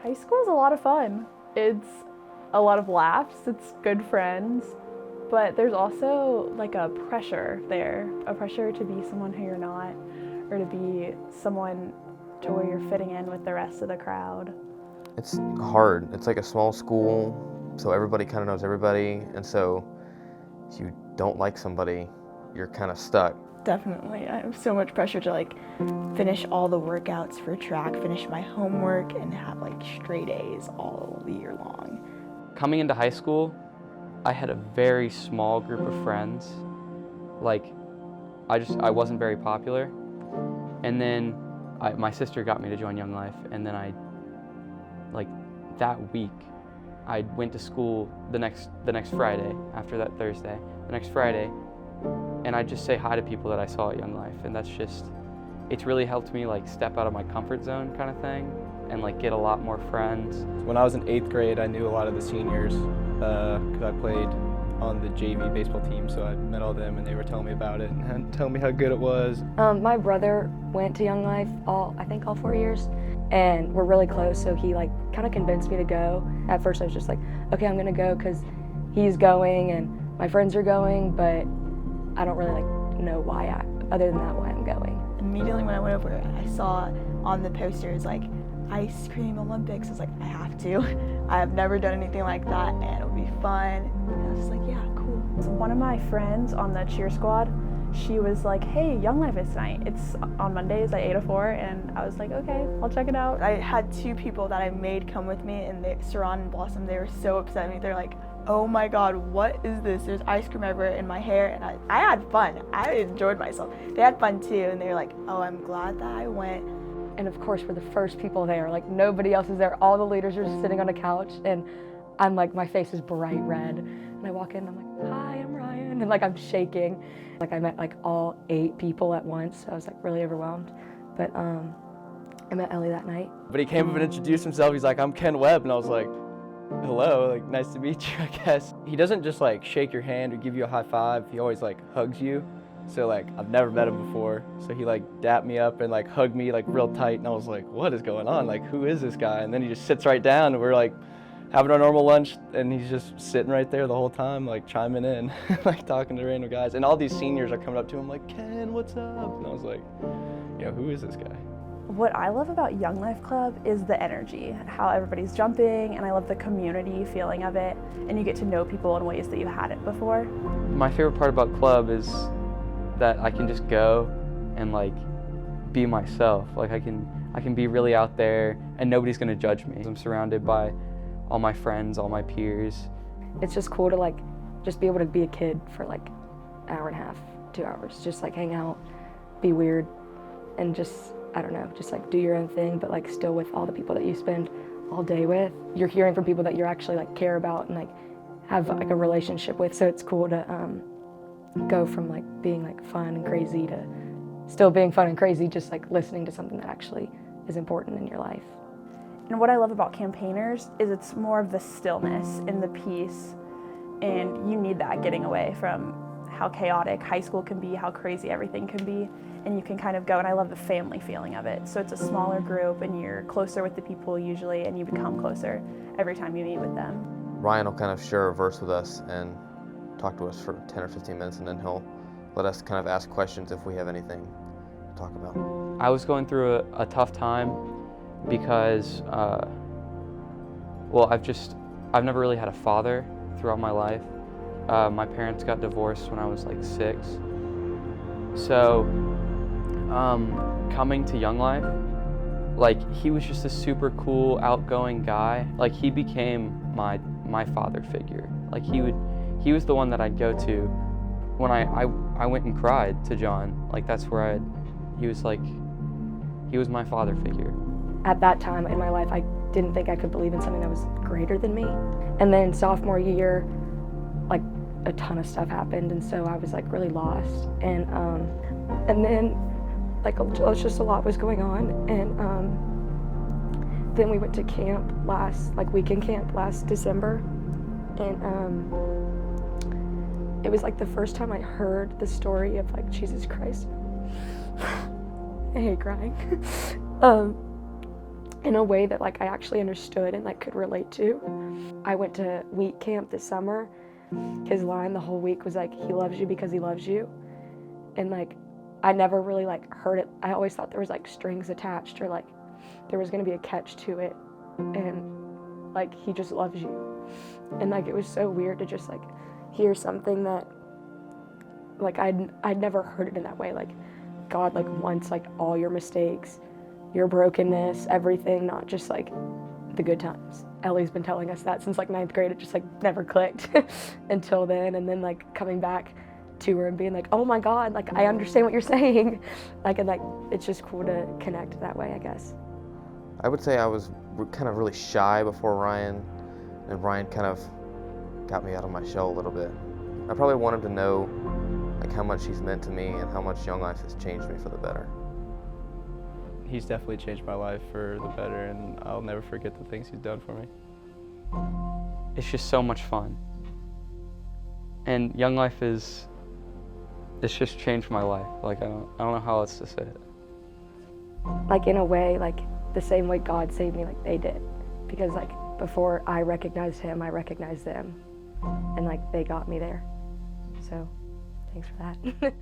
High school is a lot of fun. It's a lot of laughs, it's good friends, but there's also like a pressure there, a pressure to be someone who you're not, or to be someone to where you're fitting in with the rest of the crowd. It's hard. It's like a small school, so everybody kind of knows everybody, and so if you don't like somebody, you're kind of stuck. Definitely. I have so much pressure to like finish all the workouts for track, finish my homework, and have like straight A's all the year long. Coming into high school, I had a very small group of friends. Like, I wasn't very popular. And then my sister got me to join Young Life, and then that week, I went to school the next Friday, after that Thursday, the next Friday, and I just say hi to people that I saw at Young Life, and it's really helped me like step out of my comfort zone kind of thing, and like get a lot more friends. When I was in 8th grade, I knew a lot of the seniors because I played on the JV baseball team, so I met all them and they were telling me about it and telling me how good it was. My brother went to Young Life I think all 4 years, and we're really close, so he like kind of convinced me to go. At first I was just like, okay, I'm gonna go because he's going and my friends are going, but I don't really like know why other than that why I'm going. Immediately when I went over, I saw on the posters like ice cream Olympics. I was like, I have to. I have never done anything like that, and it'll be fun. And I was just like, yeah, cool. One of my friends on the cheer squad, she was like, hey, Young Life is tonight. It's on Mondays at 8 to 4, and I was like, okay, I'll check it out. I had 2 people that I made come with me, and Saran and Blossom, they were so upset at me. They're like, oh my God, what is this? There's ice cream everywhere in my hair, and I had fun. I enjoyed myself. They had fun too, and they were like, oh, I'm glad that I went. And of course, we're the first people there. Like, nobody else is there. All the leaders are just sitting on a couch, and I'm like, my face is bright red. And I walk in, and I'm like, hi, I'm Ryan. And like, I'm shaking. Like, I met like all 8 people at once. So I was like really overwhelmed. But I met Ellie that night. But he came up and introduced himself. He's like, I'm Ken Webb. And I was like, hello, like, nice to meet you, I guess. He doesn't just like shake your hand or give you a high five. He always like hugs you. So like, I've never met him before. So he like dapped me up and like hugged me like real tight. And I was like, what is going on? Like, who is this guy? And then he just sits right down and we're like having our normal lunch and he's just sitting right there the whole time, like chiming in, like talking to random guys. And all these seniors are coming up to him like, Ken, what's up? And I was like, who is this guy? What I love about Young Life Club is the energy, how everybody's jumping, and I love the community feeling of it, and you get to know people in ways that you hadn't before. My favorite part about club is that I can just go and like be myself. Like I can be really out there and nobody's gonna judge me. I'm surrounded by all my friends, all my peers. It's just cool to like just be able to be a kid for like an hour and a half, 2 hours, just like hang out, be weird, and just, I don't know, just like do your own thing, but like still with all the people that you spend all day with. You're hearing from people that you actually like care about and like have like a relationship with, so it's cool to go from like being like fun and crazy to still being fun and crazy, just like listening to something that actually is important in your life. And what I love about campaigners is it's more of the stillness and the peace, and you need that getting away from how chaotic high school can be, how crazy everything can be, and you can kind of go, and I love the family feeling of it. So it's a smaller group and you're closer with the people usually, and you become closer every time you meet with them. Ryan will kind of share a verse with us and talk to us for 10 or 15 minutes, and then he'll let us kind of ask questions if we have anything to talk about. I was going through a tough time because, I've never really had a father throughout my life. My parents got divorced when I was like 6. So, coming to Young Life, like he was just a super cool, outgoing guy. Like he became my father figure. Like he was the one that I'd go to when I went and cried to John. Like that's where he was my father figure. At that time in my life, I didn't think I could believe in something that was greater than me. And then sophomore year, like a ton of stuff happened, and so I was like really lost. And then like just a lot was going on. And then we went to camp weekend camp last December, and it was like the first time I heard the story of like Jesus Christ. I hate crying. in a way that like I actually understood and like could relate to. I went to week camp this summer. His line the whole week was like, he loves you because he loves you. And like, I never really like heard it. I always thought there was like strings attached or like there was gonna be a catch to it. And like, he just loves you. And like, it was so weird to just like hear something that like I'd never heard it in that way. Like God like wants like all your mistakes, your brokenness, everything, not just like the good times. Ellie's been telling us that since like 9th grade. It just like never clicked until then. And then like coming back to her and being like, oh my God, like I understand what you're saying. Like, and like, it's just cool to connect that way, I guess. I would say I was kind of really shy before Ryan, and Ryan kind of got me out of my shell a little bit. I probably want him to know like how much he's meant to me and how much Young Life has changed me for the better. He's definitely changed my life for the better, and I'll never forget the things he's done for me. It's just so much fun. And Young Life it's just changed my life. Like, I don't know how else to say it. Like in a way, like the same way God saved me, like they did. Because like before I recognized him, I recognized them. And like they got me there. So thanks for that.